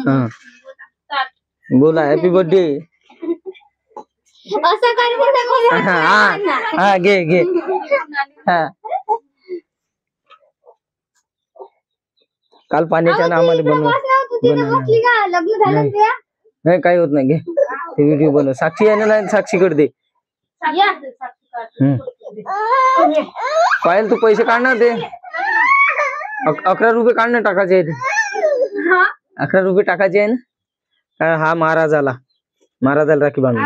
हाँ बोला happy birthday. हाँ घे हाँ काल पाण्याच्या नामाने नाही काही होत नाही घे ते व्हिडिओ बनव साक्षी आहे ना साक्षीकडे दे पायल तू पैसे काढणार ते 11 रुपये काढणं टाकायचे आहे ते 11 रुपये टाकायचे आहे ना हा महाराजाला राखी बांधून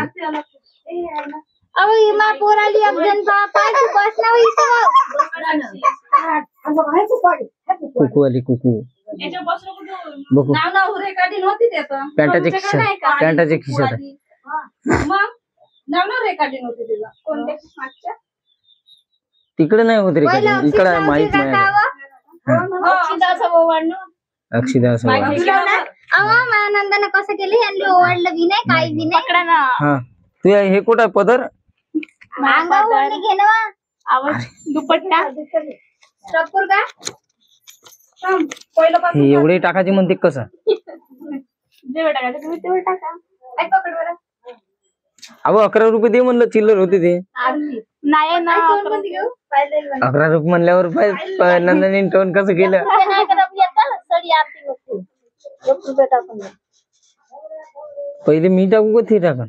कुकू आली कुकू पॅन्टाच्या खिशात तिकडे नाही होत रे इकडे माहित नाही अक्षिदा नंदाने कसं केलं यांनी ओवाळलं बी नाही काही बी नाही हा तू हे कुठं पदर दुपट्टा का एवढे टाकायचे म्हणते कसं जेवढं टाकायचं तुम्ही तेवढं टाका पकड बरं अहो 11 रुपये दे म्हणलं चिल्लर होते ते नाही ना 11 रुपये म्हणल्यावर नंदनी टोन कसं केलं पहिले मी टाकू का ते टाकन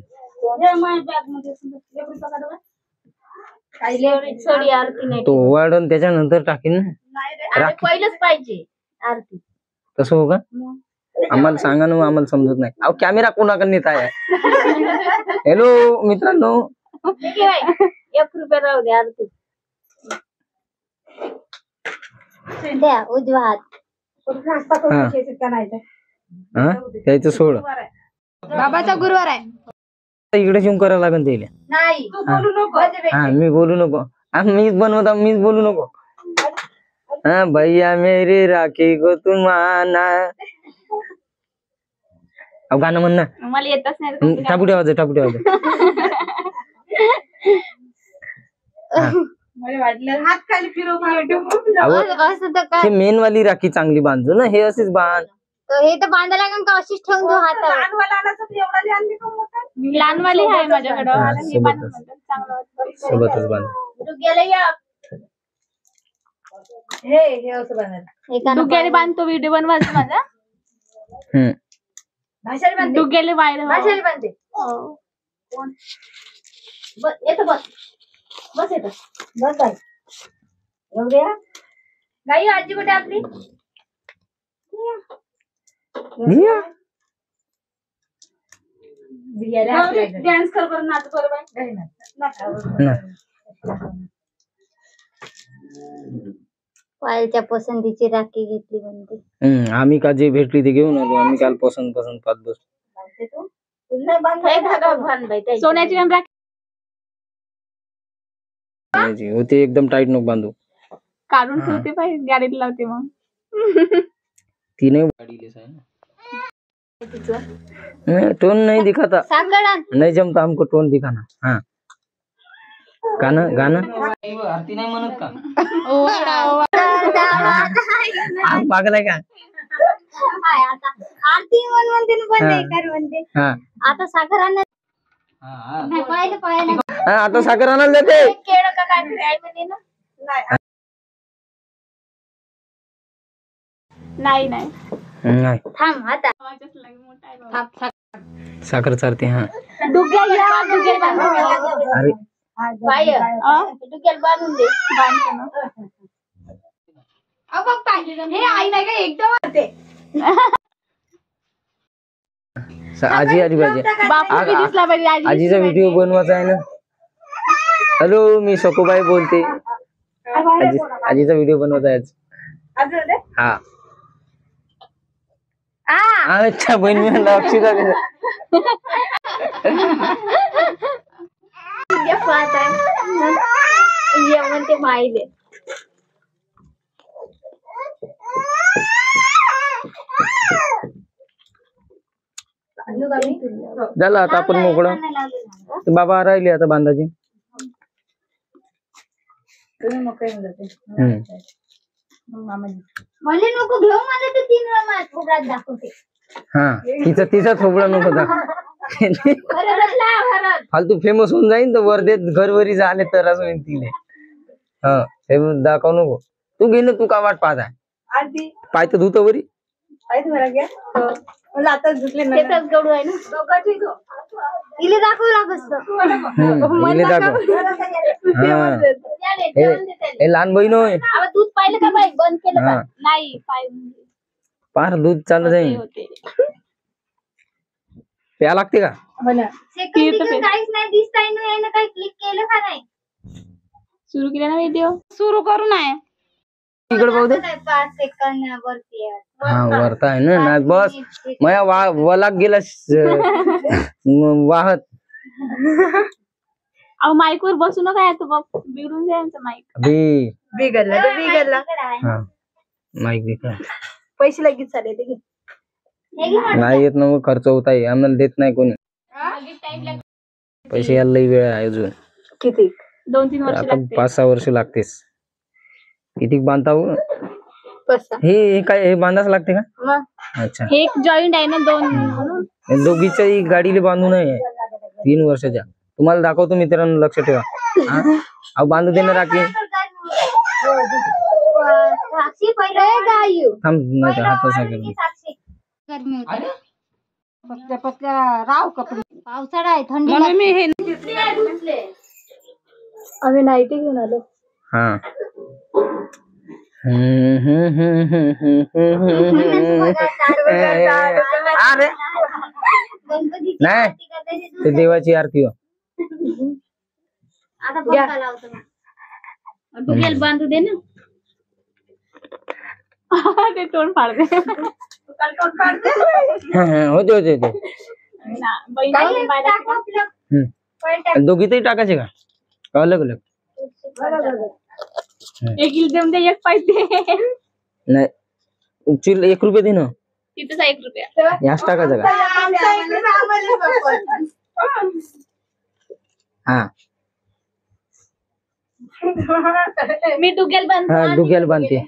तो वाढून त्याच्यानंतर टाकीन ना पहिलंच पाहिजे आरती कसं हो का आम्हाला सांगा ना आम्हाला समजत नाही अहो कॅमेरा कोणाकडे नेत आहे हॅलो मित्रांनो 1 रुपया राहू द्या आरती द्या उजवा हात त्याचं सोड बाबाचा गुरुवार आहे इकडे शिम करायला लागेल त्याला नाही तू बोलू नको हा मी बोलू नको मीच बनवता मीच बोलू नको हाँ भैया मेरी राखी को तुम आना अब गाणं म्हण ना मला येतच नाही टापुटे आवाज मला वाटलं हात खाली फिरव मेन वाली राखी चांगली बांधतो ना हे असेच बांध हे तर बांधायला लागेल का अशीच ठेवून देऊ हातावर लहानवाली आहे माझ्याकडं सोबतच बांध हे असं बांधायला बांधतो व्हिडिओ बनवायचा माझा डुग्याले बाहेर भाषाली बांधते येतो बस येतो बस बाई गाई आजी कुठे आपली डान्स कर बरं नाच बरोबर पायलच्या पसंतीची राखी घेतली म्हणते आम्ही का जे भेटली ते घेऊन आलो आम्ही काल पसंत पाहत बसलो सोन्याची राखी होते एकदम टाईट नको बांधू काढून ठेवते पाहिजे गाडीत लावते मग ती नहीं टोन नहीं दिखाता नहीं जमता हमको टोन दिखाना हाँ गाना आरती नहीं म्हणत का पागल आहे का आरती म्हणते आता साखर आणत आता साखर आणायला जाते नाही थांब आता साखर चारते हाँ अरे बांधून दे हे आई नाही का एकदम आजी आजीचा व्हिडिओ बनवायचा आहे ना हॅलो मी सकोबाई बोलते आजीचा व्हिडिओ बनवत आहे हा अच्छा बहीण मी अक्षिता म्हणते माईले झालं आता आपण मोकळं बाबा राहिले आता बांधाची मला नको घेऊ मला तर 3 वेळा माझ्या थोबड्यात दाखवते. हा तिचा थोबडा नको दाखव. फालतू फेमस होऊन जाईन तर वर्धेत घरवरी झाले तर असं तिले. हा हे दाखव नको. तू घे ना, तू का वाट पाहत आहे? पाय तर धुतो वरी. मला आता धुतले ना. तेच गडू आहे ना. दोघांची धु. इले दाखव लागत. इले दाखव. हे लहान बहीण होय. दूध पाहिलं का बाई? बंद केलं का? नाही पार दूध चालू जाईल. प्या लागते का? हो ना. सेकंड काहीच नाही दिसताय ना. याने काही क्लिक केलं का नाही? सुरू केला ना व्हिडिओ. सुरू करू नये. इकडे पाहू दे. 5 सेकंद वरती आहे. हा वरता आहे ना. बस माया वलाग गेला वाहत. अहो माईक वर बसू नका यात बघ बिघडून जायचं माईक. बिघडला. हा माईक बिघडला. पैसे लगेच आले ते. नाही येत ना मग खर्च होत आहे. आम्हाला देत नाही कोणी पैसे. यायला लई वेळ आहे अजून. किती? 2-3 वर्ष आता 5-6 वर्ष लागतेस. किती बांधता हो? हे काय हे बांधाच लागते का? अच्छा हे एक जॉईंट आहे ना 2 म्हणून. दोघीच्याही गाडीला बांधून आहे 3 वर्षाच्या. तुम्हाला दाखवतो मित्रांनो, लक्ष ठेवा. अहो बांधू देणार राखी. थांब नाही राव कपडे. पावसाळा आहे थंडी. मी हे आम्ही नाईटी घेऊन आलो. हा नाही ते देवाची आरती हो. डुगेल बांधू दे ना. ते तोंड फाडते. होते दोघीतही टाकायचे का? अलग अलग एक देऊन दे. एक पाहिजे नाही. चिल 1 रुपये दे ना. तिथेच 1 रुपया. याच टाकायचं का? हा मी डुगेल बांधतो. डुग्याला बांधते.